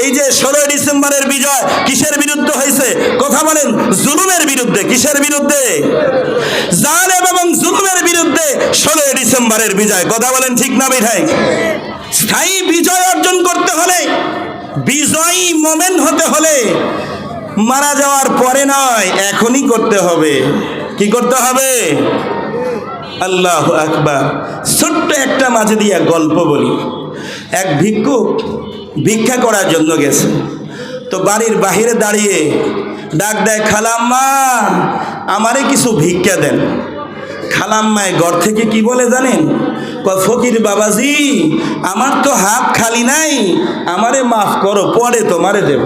এই যে 16 ডিসেম্বরের বিজয় কিসের বিরুদ্ধে হয়েছে? কথা বলেন, জুলুমের বিরুদ্ধে। কিসের বিরুদ্ধে? জালেম এবং জুলুমের বিরুদ্ধে 16 ডিসেম্বরের বিজয়। কথা বলেন ঠিক না বেঠাই? স্থায়ী বিজয় অর্জন করতে হলে, বিজয়ী মোমেন্ট হতে হলে মারা যাওয়ার পরে নয়, এখনই করতে হবে। কি করতে হবে? আল্লাহু আকবার। ছোট্ট একটা মাঝে দিয়া গল্প বলি। এক ভিক্ষুক ভিক্ষা করার জন্য গেছে, তো বাড়ির বাহিরে দাঁড়িয়ে ডাক দেয়, খালাম্মা আমারে কিছু ভিক্ষা দেন। খালাম্মায় ঘর থেকে কি বলে জানেন? ফকির বাবাজি আমার তো হাত খালি নাই, আমারে মাফ করো, পরে তোমারে দেব।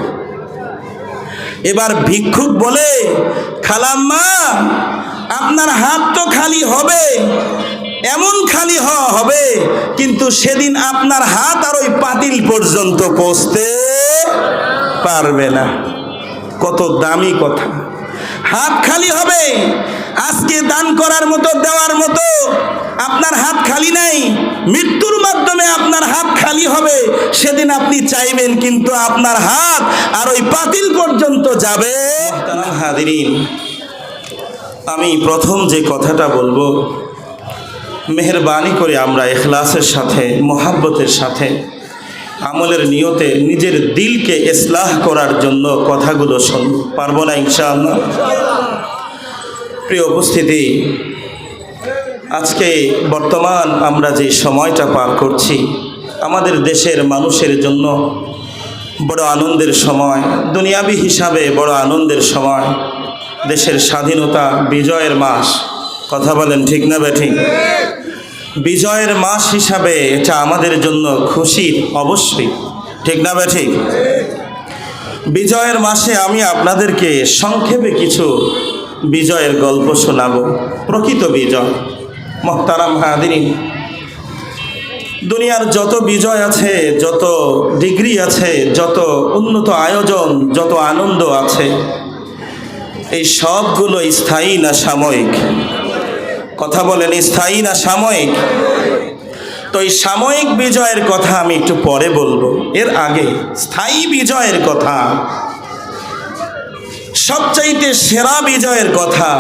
এবার ভিক্ষুক বলে, খালাম্মা আপনার হাত তো খালি হবে, এমন খালি হবে, কিন্তু সেদিন আপনার হাত আর ওই পাতিল পর্যন্ত পৌঁছতে পারবে না। কত দামি কথা! হাত খালি হবে, আজকে দান করার মতো, দেওয়ার মতো আপনার হাত খালি নাই, মৃত্যুর মাধ্যমে আপনার হাত খালি হবে, সেদিন আপনি চাইবেন, কিন্তু আপনার হাত আর ওই পাতিল পর্যন্ত যাবে। হাদিরিন, আমি প্রথম যে কথাটা বলবো, মেহেরবানি করে আমরা ইখলাসের সাথে, মোহাব্বতের সাথে, আমলের নিয়তে নিজের দিলকে ইসলাহ করার জন্য কথাগুলো শুনব। পারবো না ইনশাআল্লাহ? প্রিয় উপস্থিতি, আজকে বর্তমান আমরা যে সময়টা পার করছি, আমাদের দেশের মানুষের জন্য বড় আনন্দের সময়, দুনিয়াবি হিসাবে বড় আনন্দের সময়। দেশের স্বাধীনতা, বিজয়ের মাস। কথা বলেন ঠিক না বেঠিক? বিজয়ের মাস হিসাবে এটা আমাদের জন্য খুশির, অবশ্যই। ঠিক না বেঠিক? বিজয়ের মাসে আমি আপনাদেরকে সংক্ষেপে কিছু বিজয়ের গল্প শোনাবো। প্রকৃত বিজয়। মুহতারাম হাদিরিন, দুনিয়ার যত বিজয় আছে, যত ডিগ্রি আছে, যত উন্নত আয়োজন, যত আনন্দ আছে, এই সবগুলো স্থায়ী না সাময়িক? কথা বলেন, স্থায়ী না সাময়িক? তো এই সাময়িক বিজয়ের কথা আমি একটু পরে বলবো। এর আগে স্থায়ী বিজয়ের কথা, সবচাইতে সেরা বিজয়ের কথা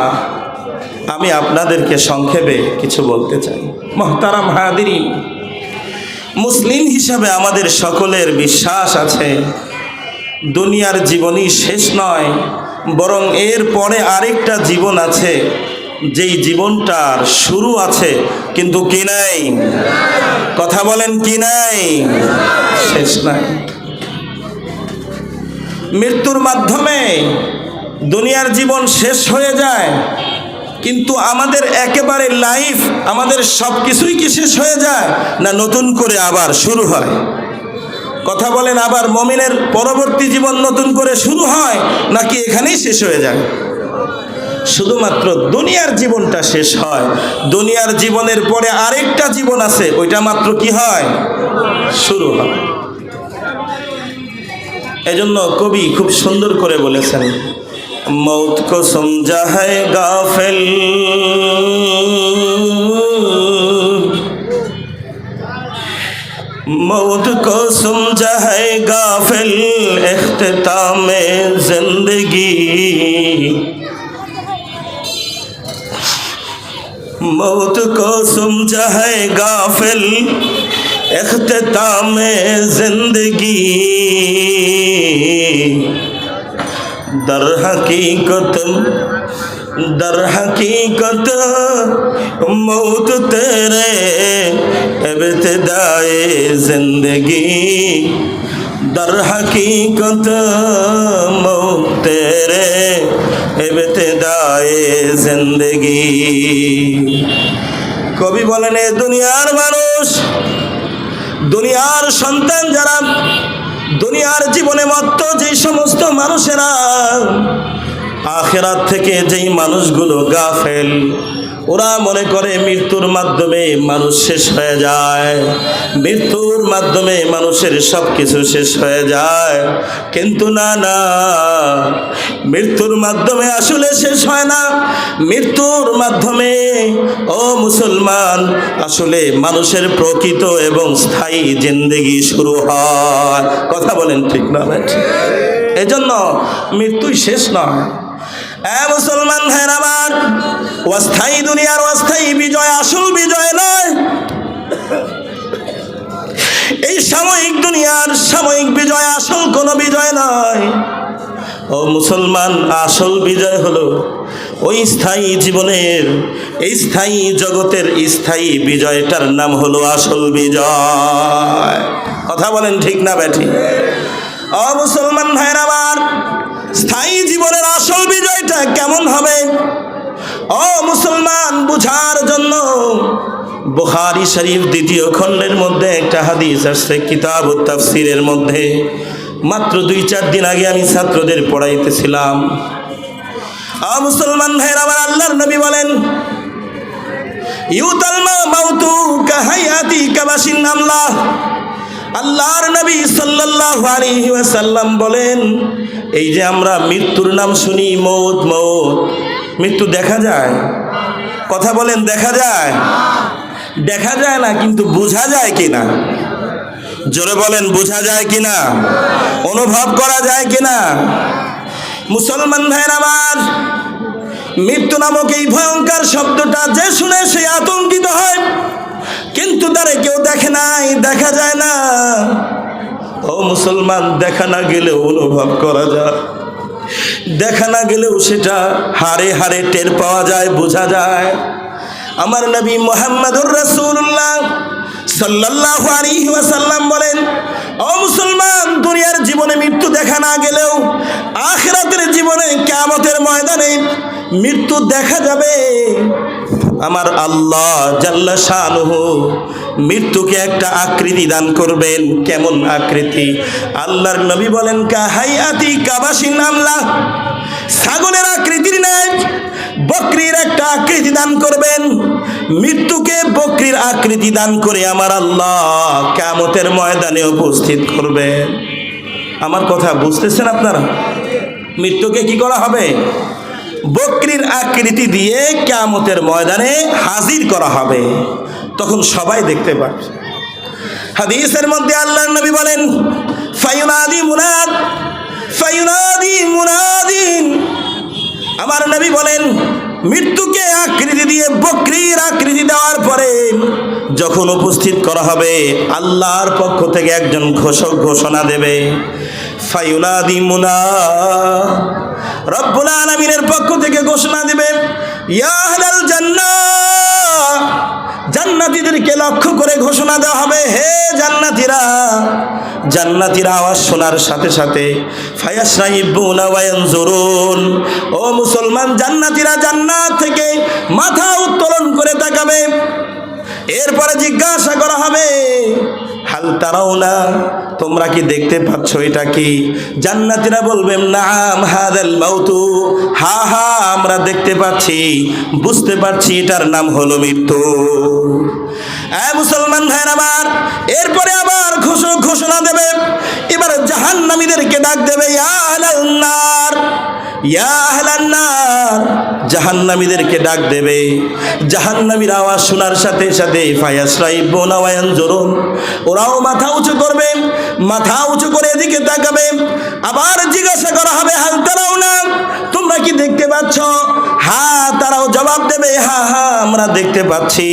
আমি আপনাদেরকে সংক্ষেপে কিছু বলতে চাই। মুহতারাম হাদিরিন, মুসলিম হিসাবে আমাদের সকলের বিশ্বাস আছে, দুনিয়ার জীবনই শেষ নয়, বরং এর পরে আরেকটা জীবন আছে, যেই জীবনটার শুরু আছে কিন্তু কি নাই? কথা বলেন, কি নাই? শেষ নাই। মৃত্যুর মাধ্যমে দুনিয়ার জীবন শেষ হয়ে যায়, কিন্তু আমাদের একেবারে লাইফ, আমাদের সব কিছুই কি শেষ হয়ে যায় না নতুন করে আবার শুরু হয়? কথা বলেন, আবার মুমিনের পরবর্তী জীবন নতুন করে শুরু হয় নাকি এখানেই শেষ হয়ে যায়? শুধুমাত্র দুনিয়ার জীবনটা শেষ হয়, দুনিয়ার জীবনের পরে আরেকটা জীবন আছে, ওইটা মাত্র কি হয়? শুরু হয়। এজন্য কবি খুব সুন্দর করে বলেছেন, মৌত কো সমঝা হ্যায় গাফিল, मौत को समझा है गाफिल इख्तितामे जिंदगी, मौत को समझा है गाफिल इख्तितामे जिंदगी, दर हकीकत मौत तेरे इब्तिदाए जिंदगी, दर हकीकत मौत तेरे इब्तिदाए जिंदगी। কবি বলেন, এ দুনিয়ার মানুষ, দুনিয়ার সন্তান যারা, দুনিয়ার জীবনে মত্ত যে সমস্ত মানুষেরা, আখিরাত থেকে যেই মানুষগুলো গাফেল, ওরা মনে করে মৃত্যুর মাধ্যমে মানুষ শেষ হয়ে যায়, মৃত্যুর মাধ্যমে মানুষের সব কিছু শেষ হয়ে যায়। কিন্তু না না, মৃত্যুর মাধ্যমে আসলে শেষ হয় না। মৃত্যুর মাধ্যমে ও মুসলমান আসলে মানুষের প্রকৃত এবং স্থায়ী জিন্দেগি শুরু হয়। কথা বলেন ঠিক না? এজন্য মৃত্যুই শেষ নয়। মুসলমান ভাইরা আমার, অস্থায়ী দুনিয়ার অস্থায়ী বিজয় আসল বিজয় নয়। এই সাময়িক দুনিয়ার সাময়িক বিজয় আসল কোনো বিজয় নয়। ও মুসলমান, আসল বিজয় হলো ওই স্থায়ী জীবনের, এই স্থায়ী জগতের স্থায়ী বিজয়টার নাম হলো আসল বিজয়। কথা বলেন ঠিক না বেঠি? ও মুসলমান ভাইরা আমার, স্থায়ী জীবনের আসল বিজয়টা কেমন হবে? ও মুসলমান, বুঝার জন্য বুখারী শরীফ ২য় খণ্ডের মধ্যে একটা হাদিস আসছে কিতাবুত তাফসীরের মধ্যে। মাত্র ২-৪ দিন আগে আমি ছাত্রদের পড়াইতেছিলাম। ও মুসলমান ভাইরা আমার, আল্লাহর নবী বলেন ইউতাল মাউতু কাহায়াতি কাবাসিন নামলা। আল্লাহর নবী সাল্লাল্লাহু আলাইহি ওয়াসাল্লাম বলেন, এই যে আমরা মৃত্যুর নাম শুনি, মৌত মৌত, মৃত্যু দেখা যায়? কথা বলেন, দেখা যায়? দেখা যায় না, কিন্তু বোঝা যায় কিনা? জোরে বলেন, বোঝা যায় কিনা? অনুভব করা যায় কিনা? মুসলমান ভাইরা আমার, মৃত্যু নামক এই ভয়ঙ্কর শব্দটা যে শুনে সে আতঙ্কিত হয়, কিন্তু তারে কেউ দেখে নাই, দেখা যায় না। ও মুসলমান, দেখা না গেলেও অনুভব করা যায়, দেখা না গেলেও সেটা হাড়ে হাড়ে টের পাওয়া যায়, বোঝা যায়। আমার নবী মুহাম্মদুর রাসূলুল্লাহ সাল্লাল্লাহু আলাইহি ওয়াসাল্লাম বলেন, ও মুসলমান, দুনিয়ার জীবনে মৃত্যু দেখা না গেলেও আখিরাতের জীবনে কিয়ামতের ময়দানে মৃত্যু দেখা যাবে। আমার আল্লাহ জাল্লা শানুহু মৃত্যুকে একটা আকৃতি দান করবেন। কেমন আকৃতি? আল্লাহর নবী বলেন কাহাইয়াতি কাবাসিন নামলা, ছাগলের আকৃতির নাই, বকরির একটা আকৃতি দান করবেন। মৃত্যুকে বকরির আকৃতি দান করে আমার আল্লাহ কিয়ামতের ময়দানে উপস্থিত করবেন। আমার কথা বুঝতেছেন আপনারা? মৃত্যুকে কি করা হবে? বকরির আকৃতি দিয়ে কিয়ামতের ময়দানে হাজির করা হবে, তখন সবাই দেখতে পাবে। হাদিসের মধ্যে আল্লাহর নবী বলেন ফায়ুনাদি মুনাদ, ফায়ুনাদি মুনাদিন। আমার নবী বলেন মৃত্যুকে আকৃতি দিয়ে বকরির আকৃতি দেওয়ার পরে যখন উপস্থিত করা হবে, আল্লাহর পক্ষ থেকে একজন ঘোষক ঘোষণা দেবে। ফায়ুনাদি মুনাদ, রব্বুল আলামিনের পক্ষ থেকে ঘোষণা দেবে, ইয়া আহলাল জান্নাহ, জান্নাতীদেরকে লক্ষ্য করে ঘোষণা দেওয়া হবে, হে জান্নাতীরা। জান্নাতীরা আওয়াজ শোনার সাথে সাথে ফায়াশরাইবুনা ওয়া ইয়ানজুরুন, ও মুসলমান, জান্নাতীরা জান্নাত থেকে মাথা উত্তোলন করে তাকাবে। এরপরে জিজ্ঞাসা করা হবে, হাল তারাউনা, তোমরা কি দেখতে পাচ্ছ এটা কি? জান্নাতীরা বলবেন নাম হাদাল মাউতু, হা হা আমরা দেখতে পাচ্ছি, বুঝতে পারছি, এটার নাম হলো মৃত্যু। মুসলমান ভাইরা আমার, এরপরে আবার ঘোষণা দেবে। এবার জাহান্নামীদেরকে ডাক দেবে, ইয়া আহলান নার, ইয়া আহলান নার, জাহান্নামীদেরকে ডাক দেবে। জাহান্নামীর আওয়াজ শোনার সাথে সাথে ফায়াশরাইবুনা ওয়া ইয়ানজুরুন, ওরাও মাথা উঁচু করবে, মাথা উঁচু করে এদিকে তাকাবে। আবার জিজ্ঞাসা করা হবে, হাল তারাউনা, তোমরা কি দেখতে পাচ্ছ? হা, তারাও জবাব দেবে, হা হা আমরা দেখতে পাচ্ছি।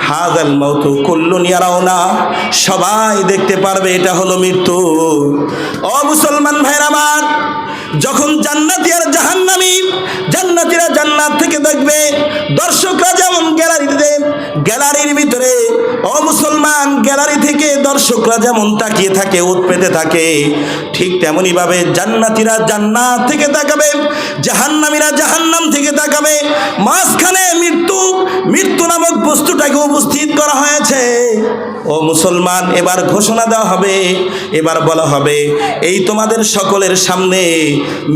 হাযাল মাউতু কুল্লুন ইয়ারাউনা, সবাই দেখতে পারবে এটা হলো মৃত্যু। ও মুসলমান ভাইরা আমার, যখন জান্নাতি আর জাহান্নামী, জান্নাতীরা জান্নাত থেকে দেখবে, দর্শকরা যেমন গ্যালারির ভিতরে, ও মুসলমান মুসলমান, গ্যালারি থেকে দর্শকরা যেমন তাকিয়ে থাকে, ওত পেতে থাকে, ঠিক তেমনি ভাবে জান্নাতীরা জান্নাত থেকে তাকাবে, জাহান্নামীরা জাহান্নাম থেকে তাকাবে। মাঝখানে মৃত্যু নামক বস্তুটাকে উপস্থিত করা হয়েছে। ও মুসলমান, এবার ঘোষণা দেওয়া হবে, এবার বলা হবে, এই তোমাদের সকলের সামনে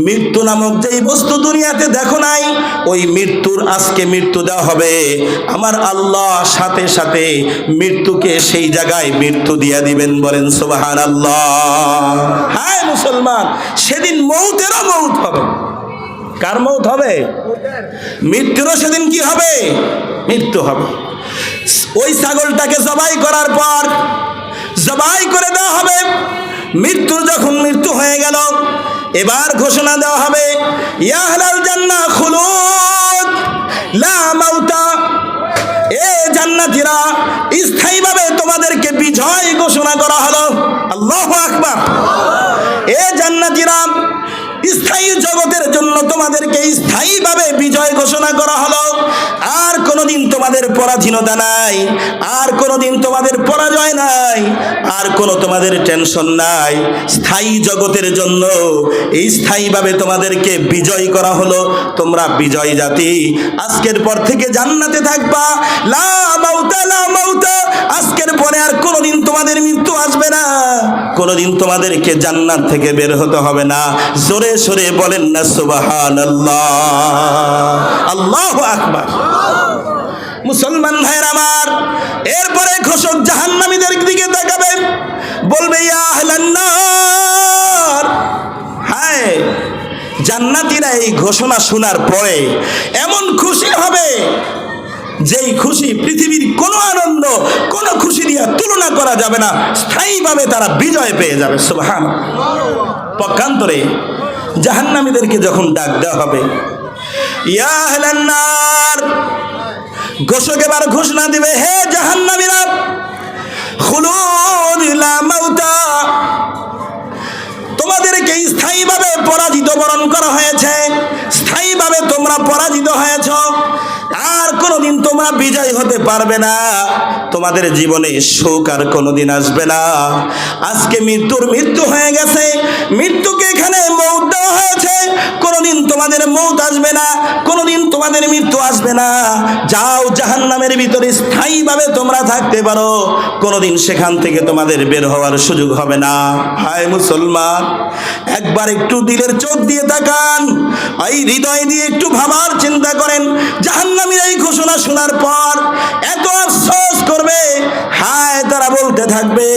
মৃত্যু নামক যেই বস্তু দুনিয়াতে দেখো নাই, ওই মৃত্যুর আজকে মৃত্যু দেওয়া হবে। আমার আল্লাহ সাথে সাথে মৃত্যুকে সেই জায়গায় মৃত্যু দিয়ে দিবেন। বলেন সুবহানাল্লাহ। হায় মুসলমান, সেদিন মৌতেরও মৌত হবে। কার মৌত হবে? মৃত্যুরও সেদিন কি হবে? মৃত্যু হবে। ওই ছাগলটাকে জবাই করার পর জবাই করে দেওয়া হবে। মৃত্যুর যখন মৃত্যু হয়ে গেল, এবার ঘোষণা দেওয়া হবে, ইয়া আহলাল জান্নাহ খুলুদ লা মাউতা। এ জান্নাতীরা, স্থায়ীভাবে তোমাদেরকে বিজয় ঘোষণা করা হলো। আল্লাহু আকবার। এ জান্নাতীরা, স্থায়ী জগতের জন্য তোমাদেরকে স্থায়ীভাবে বিজয় ঘোষণা করা হলো। আর কোনোদিন তোমাদের পরাধীনতা নাই, আর কোনোদিন তোমাদের পরাজয় নাই, আর কোনো তোমাদের টেনশন নাই। স্থায়ী জগতের জন্য এই স্থায়ীভাবে তোমাদেরকে বিজয় করা হলো। তোমরা বিজয় জাতি, আজকের পর থেকে জান্নাতে থাকবা। লা মাউতা লা মাউতা। আজকের পরে আর কোনোদিন তোমাদের মৃত্যু আসবে না, কোনোদিন তোমাদেরকে জান্নাত থেকে বের হতে হবে না। জোরে সরে বলেন না সুবহানাল্লাহ। আল্লাহু আকবার। মুসলমান ভাইয়ের আমার, এরপরে ঘোষক জাহান্নামীদের দিকে তাকাবে, বলবে, ইয়া আহলান নার। হায়, জান্নাতীরা এই ঘোষণা শোনার পরে এমন খুশি হবে, যেই খুশি পৃথিবীর কোনো আনন্দ, কোনো খুশি দিয়ে তুলনা করা যাবে না। স্থায়ীভাবে তারা বিজয় পেয়ে যাবে। সুবহানাল্লাহ। পক্ষান্তরে জাহান্নামীদেরকে যখন ডাক দেওয়া হবে, ইয়া আহলান নার, ঘোষক এবার ঘোষণা দিবে, হে জাহান্নামীরা, খুলুদ লা মাউতা। তোমাদেরকে স্থায়ীভাবে পরাজিত বরণ করা হয়েছে, স্থায়ীভাবে তোমরা পরাজিত হয়েছ। আর কোনোদিন তোমরা বিজয় হতে পারবে না। তোমাদের জীবনে সুখ আর কোনোদিন আসবে না। আজকে মৃত্যু হয়ে গেছে, মৃত্যুকে এখানে মৌত দেওয়া হয়েছে। কোনোদিন তোমাদের মৌত আসবে না, কোনোদিন তোমাদের মৃত্যু আসবে না। যাও, জাহান্নামের ভিতরে স্থায়ীভাবে তোমরা থাকতে পারো, কোনোদিন সেখান থেকে তোমাদের বের হওয়ার সুযোগ হবে না। হায় মুসলমান, একবার একটু দিলের চোখ দিয়ে তাকান, এই হৃদয় দিয়ে একটু ভাবার চিন্তা করেন। জাহান্নামীরা এই ঘোষণা শোনার পর এত আফসোস করবে। হায়, তারা বলতে থাকবে,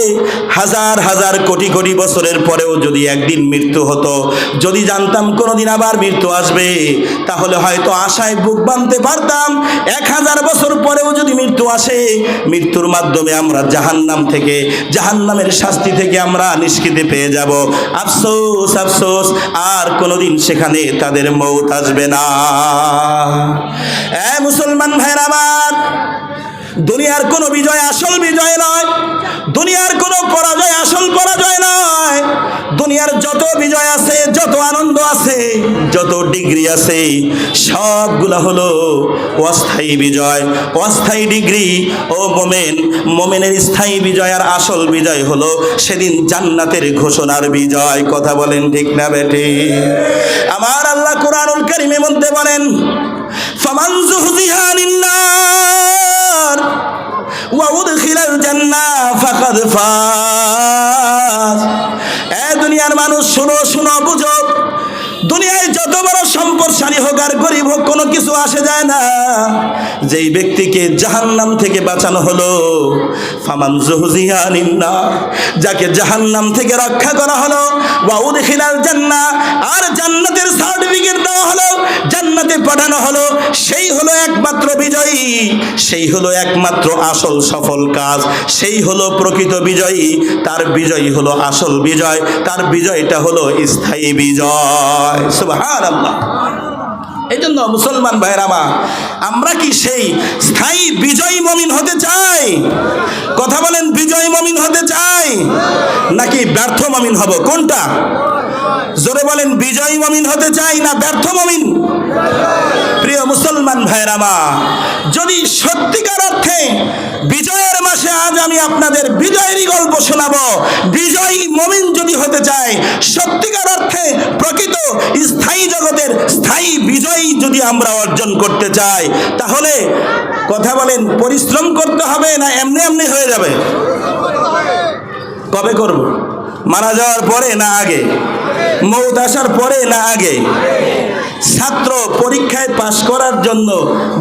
হাজার হাজার কোটি কোটি বছরের পরেও যদি একদিন মৃত্যু হতো, যদি জানতাম কোনোদিন আবার মৃত্যু আসবে, তাহলে হয়তো আশায় বুক বাঁধতে পারতাম। 1000 বছর পরেও যদি মৃত্যু আসে, মৃত্যুর মাধ্যমে আমরা জাহান্নাম থেকে, জাহান্নামের শাস্তি থেকে আমরা নিষ্কৃতি পেয়ে যাব। আফসোস আফসোস, আর কোনোদিন সেখানে তাদের মৌত আসবে না। মুসলমান ভাইরা আমার, দুনিয়ার কোনো বিজয় আসল বিজয় নয়, দুনিয়ার কোনো পরাজয় আসল পরাজয় নয়। দুনিয়ার যত বিজয় আছে, যত আনন্দ আছে, যত ডিগ্রি আছে, সবগুলা হলো অস্থায়ী বিজয়, অস্থায়ী ডিগ্রি। ও মোমেনের স্থায়ী বিজয় আর আসল বিজয় হলো সেদিন জান্নাতের ঘোষণার বিজয়। কথা বলেন ঠিক না বেটি? আমার আল্লাহ কুরআনুল কারীমের মধ্যে বলেন, ফামান যুহজিহা আনিন নার ওয়া উদখিলাল জান্নাহ ফাকাদ ফাজ। এ দুনিয়ার মানুষ, শোনো শোনো, বুঝো, দুনিয়ায় যত বড় সম্পদশালী হোক আর গরিব হোক, কোনো কিছু আসে যায় না। যেই ব্যক্তিকে জাহান্নাম থেকে বাঁচানো হলো, ফামান যুহজিহা আনিন নার, যাকে জাহান্নাম থেকে রক্ষা করা হলো, ওয়া উদখিলাল জান্নাহ, আর জান্নাতের সার্টিফিকেট দেওয়া হলো, জান্নাতে পাঠানো হলো, সেই হলো একমাত্র বিজয়ী, সেই হলো একমাত্র আসল সফল কাজ, সেই হলো প্রকৃত বিজয়ী। তার বিজয়ী হলো আসল বিজয়, তার বিজয়টা হলো স্থায়ী বিজয়। সুবহানাল্লাহ। এই জন্য মুসলমান ভাইরা আমার, আমরা কি সেই স্থায়ী বিজয়ী মুমিন হতে চাই? কথা বলেন, বিজয়ী মুমিন হতে চাই নাকি ব্যর্থ মুমিন হব? কোনটা? জোরে বলেন, বিজয়ী মুমিন হতে চাই না ব্যর্থ মুমিন? প্রিয় মুসলমান ভাইরা আমার, যদি সত্যিকার অর্থে বিজয়ের মাসে আজ আমি আপনাদের বিজয়েরই গল্প শোনাবো, বিজয়ী মুমিন যদি হতে চায়, সত্যিকার অর্থে প্রকৃত স্থায়ী জগতের স্থায়ী বিজয়ী যদি আমরা অর্জন করতে চাই, তাহলে কথা বলেন পরিশ্রম করতে হবে না এমনি এমনি হয়ে যাবে? কবে করব? মারা যাওয়ার পরে না আগে? মৌত আসার পরে না আগে? ছাত্র পরীক্ষায় পাশ করার জন্য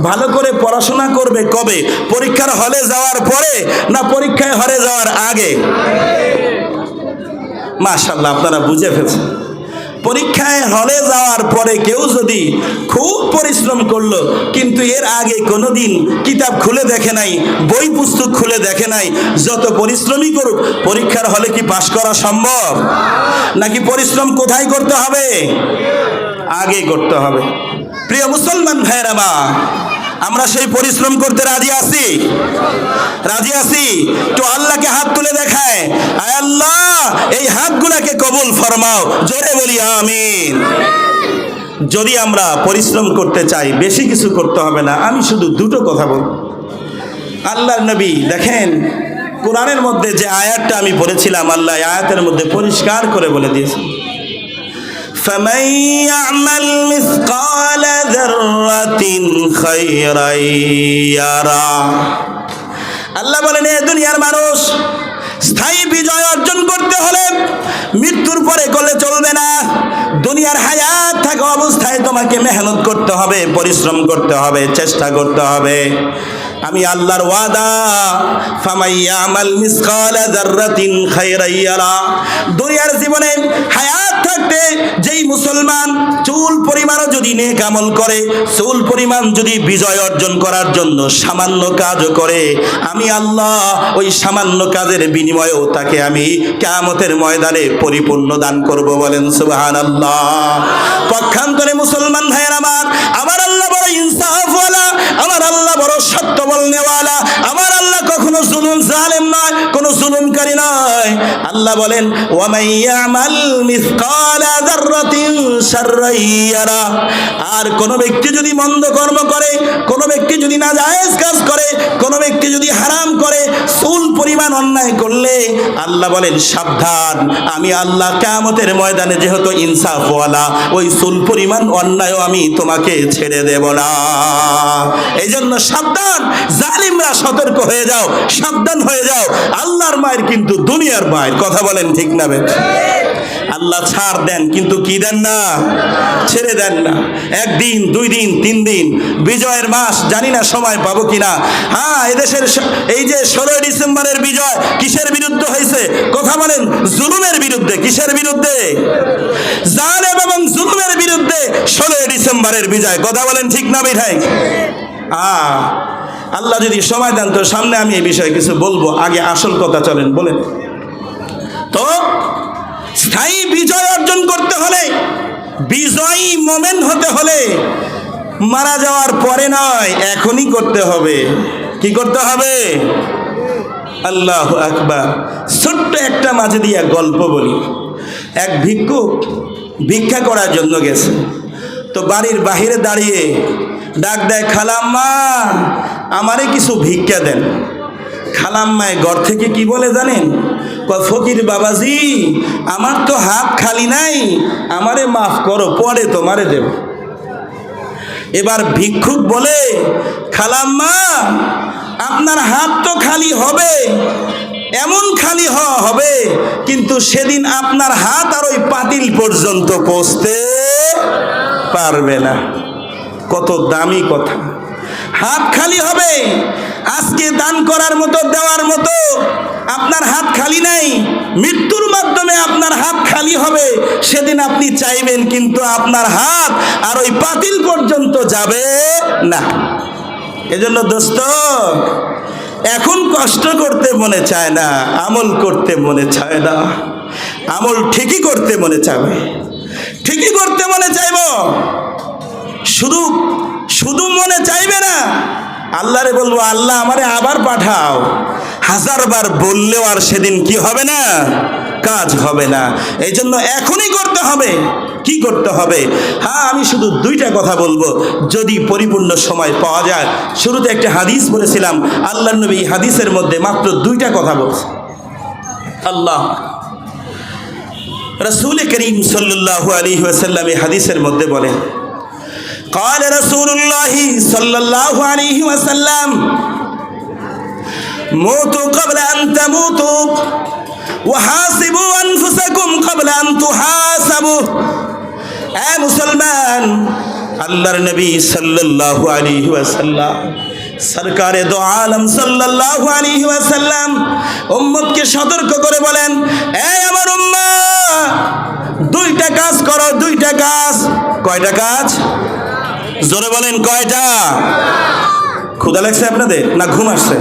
ভালো করে পড়াশোনা করবে কবে? পরীক্ষার হলে যাওয়ার পরে না পরীক্ষায় হলে যাওয়ার আগে? মাশাআল্লাহ, আপনারা বুঝে ফেলছেন। পরীক্ষায় হলে যাওয়ার পরে কেউ যদি খুব পরিশ্রম করলো কিন্তু এর আগে কোনোদিন কিতাব খুলে দেখে নাই, বই পুস্তক খুলে দেখে নাই, যত পরিশ্রমই করুক পরীক্ষার হলে কি পাশ করা সম্ভব? নাকি পরিশ্রম কোথায় করতে হবে? আগে করতে হবে। প্রিয় মুসলমান ভাইয়েরা, আমরা সেই পরিশ্রম করতে রাজি আছি? রাজি আছি? তো আল্লাহকে হাত তুলে দেখায়, আয় আল্লাহ এই হাতগুলাকে কবুল ফরমাও, জোরে বলি আমিন। যদি আমরা পরিশ্রম করতে চাই, বেশি কিছু করতে হবে না। আমি শুধু দুটো কথা বলব। আল্লাহর নবী দেখেন, কোরআনের মধ্যে যে আয়াতটা আমি পড়েছিলাম, আল্লাহ আয়াতের মধ্যে পরিষ্কার করে বলে দিয়েছেন, فَمَن يَعْمَلْ مِثْقَالَ ذَرَّةٍ خَيْرًا يَرَهُ। আল্লাহ বলেন, এই দুনিয়ার মানুষ স্থায়ী বিজয় অর্জন করতে হলে মৃত্যুর পরে করলে চলবে না। দুনিয়ার হায়াত থাকা অবস্থায় তোমাকে মেহনত করতে হবে, পরিশ্রম করতে হবে, চেষ্টা করতে হবে। আমি আল্লাহর ওয়াদা, ফামান ইয়ামাল মিসকালা যাররাতিন খায়রান ইয়ারা। দুনিয়ার জীবনে হায়াত থাকতে যেই মুসলমান চুল পরিমাণও যদি নেক আমল করে, চুল পরিমাণ যদি বিজয় অর্জন করার জন্য সামান্য কাজও করে, আমি আল্লাহ ওই সামান্য কাজের বিনিময়েও তাকে আমি কিয়ামতের ময়দানে পরিপূর্ণ দান করব। বলেন সুবহানাল্লাহ। পক্ষান্তরে মুসলমান ভাইয়েরা আমার আল্লাহ বড় ইনসাফওয়ালা, আমার আল্লাহ বড় সত্য বলনেওয়ালা, আমার আল্লাহ কখনো জুলুম জালেম নয়, কোনো জুলুমকারী নয়। আল্লাহ বলেন, ওয়া মান ইয়ামাল মিসকালা যাররাতিন শাররান ইয়ারা। আর কোন ব্যক্তি যদি মন্দ কর্ম করে, কোন ব্যক্তি যদি নাজায়েজ কাজ করে, কোন ব্যক্তি যদি হারাম করে, চুল পরিমাণ অন্যায় করলে আল্লাহ বলেন সাবধান, আমি আল্লাহ কিয়ামতের ময়দানে যেহেতু ইনসাফওয়ালা, ওই চুল পরিমাণ অন্যায়ও আমি তোমাকে ছেড়ে দেব না। এই জন্য সাবধান, জালিমরা সতর্ক হয়ে যাও, সাবধান হয়ে যাও। আল্লাহর মায়ের কিন্তু দুনিয়ার মায়ের, কথা বলেন ঠিক না? আল্লাহ ছাড় দেন কিন্তু কি দেন না? ছেড়ে দেন না। একদিন, দুই দিন, তিন দিন, বিজয়ের মাস জানি না সময় পাবো কিনা। হ্যাঁ, এদেশের এই যে 16 ডিসেম্বরের বিজয় কিসের বিরুদ্ধে হয়েছে? কথা বলেন, জুলুমের বিরুদ্ধে। কিসের বিরুদ্ধে? জালেম এবং জুলুমের বিরুদ্ধে 16 ডিসেম্বরের বিজয়। কথা বলেন ঠিক না ভাই? আল্লাহ যদি সময় দেন তো সামনে আমি এই বিষয়ে কিছু বলবো। আগে আসল কথা চলেন বলেন তো। স্থায়ী বিজয় অর্জন করতে হলে, বিজয়ী মোমেন্ট হতে হলে মারা যাওয়ার পরে নয়, এখনই করতে হবে। কি করতে হবে? আল্লাহু আকবার। ছোট্ট একটা মাঝে দিয়া গল্প বলি। এক ভিক্ষুক ভিক্ষা করার জন্য গেছে, তো বাড়ির বাহিরে দাঁড়িয়ে ডাক দেয়, খালাম্মা আমারে কিছু ভিক্ষা দেন। খালাম্মায় ঘর থেকে কি বলে জানেন? ফকির বাবাজি, আমার তো হাত খালি নাই, আমারে মাফ করো, পরে তোমারে দেব। এবার ভিক্ষুক বলে, খালাম্মা আপনার হাত তো খালি হবে, এমন খালি হবে, কিন্তু সেদিন আপনার হাত আর ওই পাতিল পর্যন্ত পৌঁছতে পারবে না। কত দামি কথা! হাত খালি হবে, আজকে দান করার মতো, দেওয়ার মতো আপনার হাত খালি নাই, মৃত্যুর মাধ্যমে আপনার হাত খালি হবে, সেদিন আপনি চাইবেন কিন্তু আপনার হাত আর ওই পাতিল পর্যন্ত যাবে না। এজন্য দোস্ত, এখন কষ্ট করতে মনে চায় না, আমল করতে মনে চায় না। আমল ঠিকই করতে মনে চাবে, ঠিকই করতে মনে চাইব, শুধু শুধু মনে চাইবে না। আল্লাহরে বলবো, আল্লাহ আমারে আবার পাঠাও। 1000 বার বললেও আর সেদিন কি হবে না? কাজ হবে না। এই জন্য এখনই করতে হবে। কি করতে করতে হবে। হ্যাঁ, আমি শুধু দুইটা কথা বলবো যদি পরিপূর্ণ সময় পাওয়া যায়। শুরুতে একটা হাদিস বলেছিলাম, আল্লাহর নবী হাদিসের মধ্যে মাত্র দুইটা কথা বলছে। আল্লাহ রাসূল করিম সাল্লাল্লাহু আলাইহি ওয়াসাল্লাম এই হাদিসের মধ্যে বলেন, قال رسول الله صلى الله عليه وسلم موتوا قبل أن تموتوا وحاسبوا أنفسكم قبل أن تحاسبوا। এ মুসলমান, আল্লাহর নবী সাল্লাল্লাহু আলাইহি ওয়াসাল্লাম সরকারে দো আলম সাল্লাল্লাহু আলাইহি ওয়াসাল্লাম উম্মতকে সতর্ক করে বলেন, এ আমার উম্মত, দুইটা কাজ করো, দুইটা কাজ। কয়টা কাজ? জোরে বলেন, কয়টা? ক্ষুধা লাগছে আপনাদের না ঘুম আসছে?